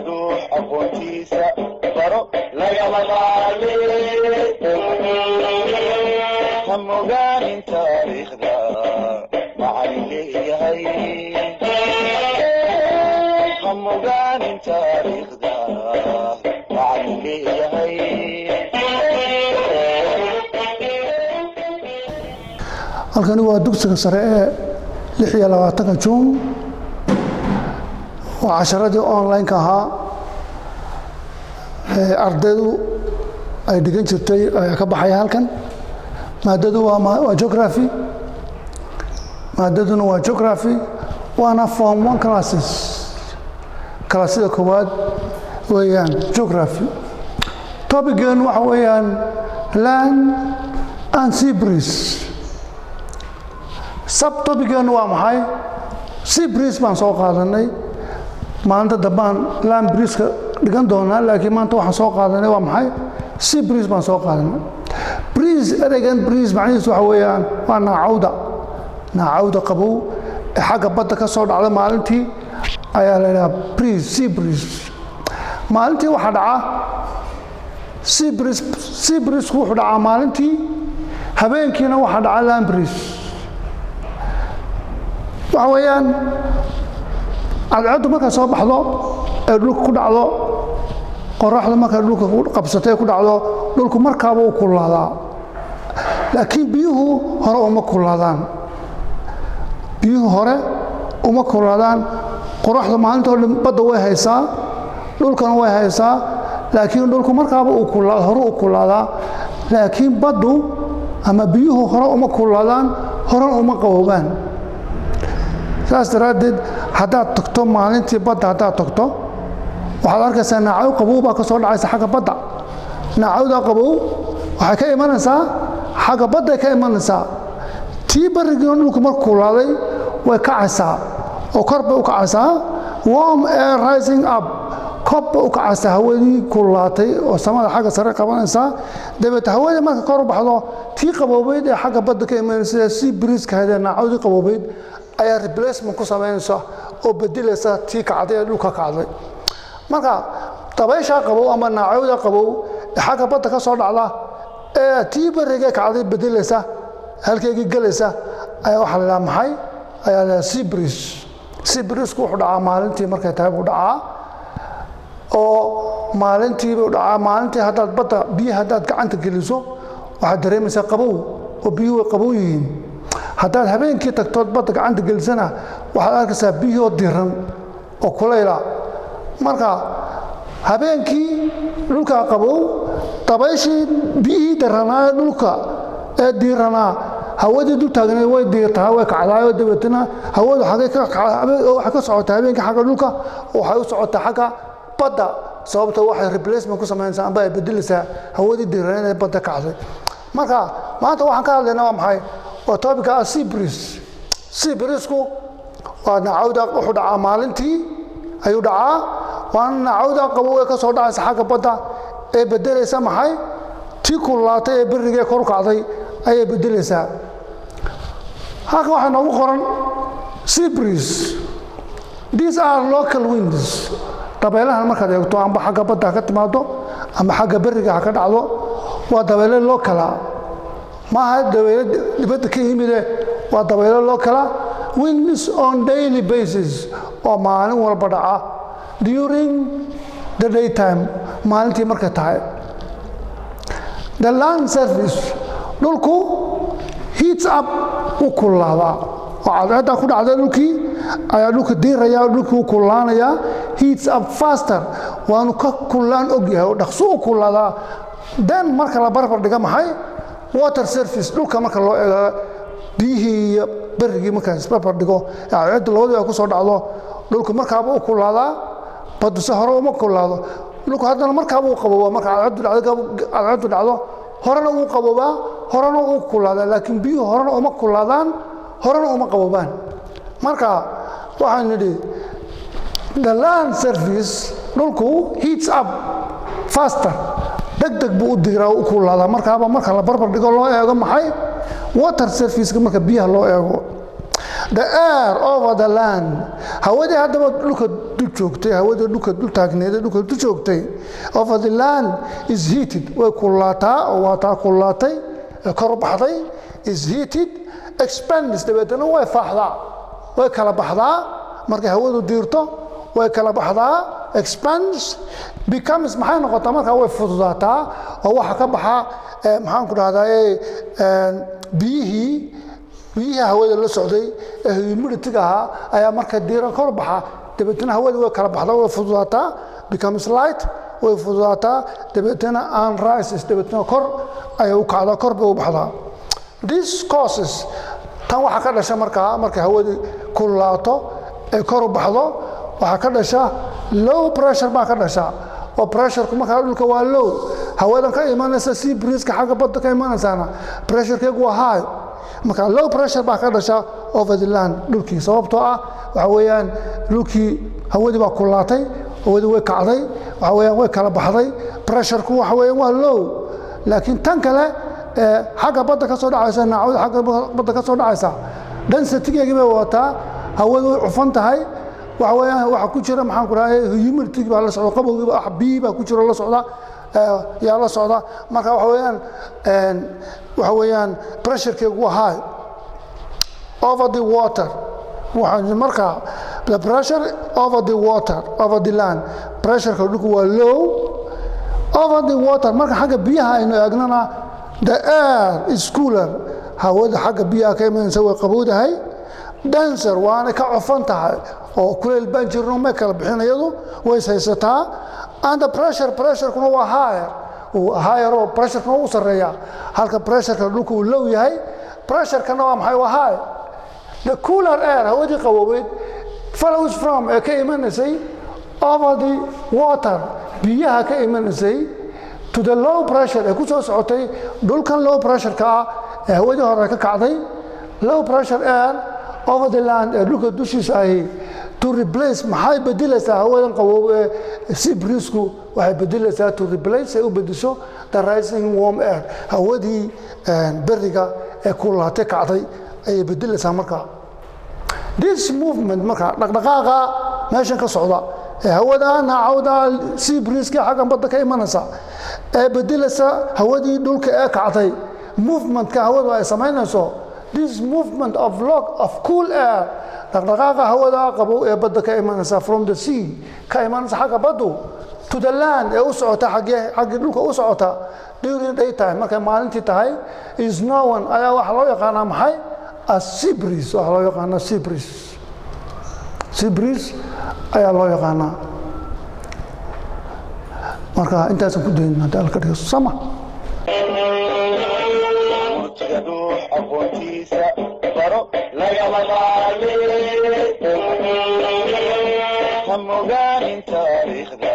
ruux aqoontiisa baro lagama maarmin ha mogaanin taariikhda macallin leeyahay ha mogaanin taariikhda macallin leeyahay halkani waa dugsiga sare ee 26 Juun waa casharadii online-ka ahaa ardaydu ay dhigan jirtay ayaa ka baxaya halkan maadadu waa geography maadaduna waa geography waana form 1 classes classida koowaad weeyaan geography topic-gan waxa weeyaan land and sea breeze subtopic-gan waa maxay sea breeze baan soo qaadanay maanta dambaan land breeze-ka dhigan doonaa laakiin maanta waxaan soo qaadanay waa maxay sea breeze baan soo qaadanay breeze ereygan breeze macnihiisu waxa weeyaan waa naacawda qabow ee xagga badda ka soo dhacda maalintii ayaa la yidhaha breeze sea breeze maalintii waxaa dhaca sea breeze-ku wuxuu dhacaa maalintii habeenkiina waxaa dhaca land breeze waxa weeyaan cadceeddu markay soo baxdo ee dhulka ku dhacdo qoraxdu markay dhulka ku qabsatay ku dhacdo dhulku markaaba uu kululaadaa laakiin biyuhu hore uma kululaadaan qoraxdu maalintoo dhan badda way haysaa dhulkana way haysaa laakiin dhulku markaaba uu hore u kululaadaa laakiin baddu ama biyuhu hore uma kululaadaan horena uma qaboobaan saas daraaddeed haddaad tagto maalintii badda haddaad tagto waxaad arkaysaa naacaw qabow baa ka soo dhacaysa xagga badda naacawda qabow waxay ka imanaysaa xagga badday ka imanaysaa tii barrigiina dhulku marku kulaaday way kacaysaa oo kor bay u kacaysaa warm air rising up kor bay u kacaysaa hawadii kululaatay oo samada xagga sare qabanaysaa dabeeta hawadii marka kor u baxdo tii qaboobayd ee xagga badda ka imanaysa sea breeze-ka hadee naacawdii qaboobayd ayaa replacement ku samaynaysa oo bedelaysa tii kacday ee dhulka kacday marka dabaysha qabow ama naacawda qabow ee xagga badda ka soo dhacda ee tii bariga kacday bedelaysa halkeegii galaysa ayaa waxa la maxay ayaa la sea breeze-ku wuxuu dhacaa maalintii markay tahay buu dhacaa oo maalintii buu dhacaa maalintii haddaad badda biyaha haddaad gacanta geliso waxaad dareemaysaa qabow oo biyuhu way qabow yihiin haddaad habeenkii tagtood badda gacanta gelisana waxaad arkaysaa biyihoo diran oo kulayla marka habeenkii dhulkaa qabow dabayshii biyihii daranaa dhulka ee diiranaa hawadii dul taagneed way diirtaa way kacdaayoo dabeetana hawadu waxay ka socotaa habeenkii xagga dhulka waxay u socotaa xagga badda sababta waxay replacement ku samaynaysaa amba ay bedelaysaa hawadii diiraneed ee badda kacday marka maanta waxaan ka hadlaynaa waa maxay waa topica sea breeze-ku waa naacawda wuxuu dhacaa maalintii ayuu dhacaa waana naacawda qabow ee ka soo dhacaysa xagga badda ee bedelaysa maxay tii kululaatay ee berrigee kor u kacday ayay bedelaysaa halkan waxaa noogu qoran sea breeze these are local winds dabeelahan markaad eegto amba xagga badda ka timaado ama xagga berriga ha ka dhacdo waa dabeele lookala maaha dabeele dibadda ka yimide waa dabeele lookala winds on daily basis oo maalin walba dhaca during the daytime maalintii markay tahay the land surface dhulku heats up u kululaadaa oo cadceeddaa ku dhacda dhulkii ayaa dhulka diiraya dhulkii u kululaanayaa heats up faster waanu ka kululaan ogyahay oo dhaqso u kululaadaa then marka la barbar dhiga maxay water surface dhulka marka loo eego biyihii iyo berrigii markaa isbarbar dhigo cadceeddu labadii ay ku soo dhacdo dhulku markaaba u kululaadaa baddu se hore uma kululaado dhulku haddana markaaba u qaboobaa marka cadceeddu dhacdo horena uu qaboobaa horena uu kululaadaa laakiin biyuhu horena uma kululaadaan horena uma qaboobaan marka waxaan nidhi the land surface dhulku heats up faster degdeg buu u diiraa u kululaadaa markaaba marka la barbar dhigo loo eego maxay water surface-ka marka biyaha loo eego the air over the land hawadii hadaba dhulka dul joogtay hawadii dhulka dul taagneed dhulka dul joogtay over the land is heated way kulaataa oo waa taa kulaatay kor baxday is heated expands dabeetana way faaxdaa way kala baxdaa markay hawadu diirto way kala baxdaa expands becomes maxay noqotaa marka way fududaataa oo waxa ka baxa maxaan ku dhahdaa biyihii hawada la socday humidity-ga ayaa marka diiran kor baxa dabeetana hawada way kala baxdaa way fududaataa becomes light way fududaataa dabeetana and rises dabeetana kor ayay u kacdaa kor bay u baxdaa this causes tan waxa ka dhasha marka hawada kulaato ee kor u baxdo waxa ka dhasha low pressure baa ka dhasha oo pressure kuma ka dhulka waa low hawadan ka imanaysa si breeze ka xagga badda ka imanaysaana pressure-keegu waa high marka low pressure baa ka dhasha over the land dhulkii sababtoo ah waxa weeyaan dhulkii hawadii baa kulaatay hawadii way kacday waxa weeyaan way kala baxday pressure-ku waxa weeyaan waa low laakiin tan kale xagga badda ka soo dhacaysa naacawda xagga badda ka soo dhacaysa density-geegii bay wataa hawadu way cufan tahay waxa weeyaan waxa ku jira maxaan ku raayay humidity baa la socda qabowga ah biyo baa ku jira la socda yaa la socda marka waxa weeyaan pressure-keegu waa high over the water waxa marka the pressure over the water over the land pressure-ka dhulku waa low over the water marka xagga biyaha aynu eegnana the air is cooler hawada xagga biyaha ka imanaysa way qabowdahay denser waana ka cufan tahay oo kuleel baan jirno ma kala bixinayadu way haysataa and the pressure-kuna waa higher oo pressure-kuna u sareeya halka pressure-ka dhulku uu low yahay pressure-kana waa maxay waa high the cooler air hawadii qaboweed follows from ee ka imanaysay over the water biyaha ka imanaysay to the low pressure ee ku soo socotay dhulkan low pressure-ka ee hawadii hore ka kacday low pressure air over the land ee dhulka dushiisa ahi to replace maxay bedelaysaa hawadan qabow ee sea breeze-ku waxay bedelaysaa to replace ay u bedesho the rising warm air hawadii beriga ee kulaatay kacday ayay bedelaysaa marka this movement marka dhaqdhaqaaqa meeshan ka socda ee hawada naacawda sea breeze-ka xaggan badda ka imanaysa ee bedelaysa hawadii dhulka ee kacday movement-ka hawadu ay samaynayso this movement of cool air dhaqdhaqaaqa hawada qabow ee badda ka imanaysa from the sea ka imanaysa xagga baddu to the land ee u socota xagga dhulka u socota during daytime markay maalintii tahay is known ayaa waxa loo yaqaanaa maxay as sea breeze waxa loo yaqaanaa sea breeze ayaa loo yaqaanaa marka intaasan ku daynaa dalka dhigo sama aqoontiisa baro lagama maarmi ha mogaanin taariikhda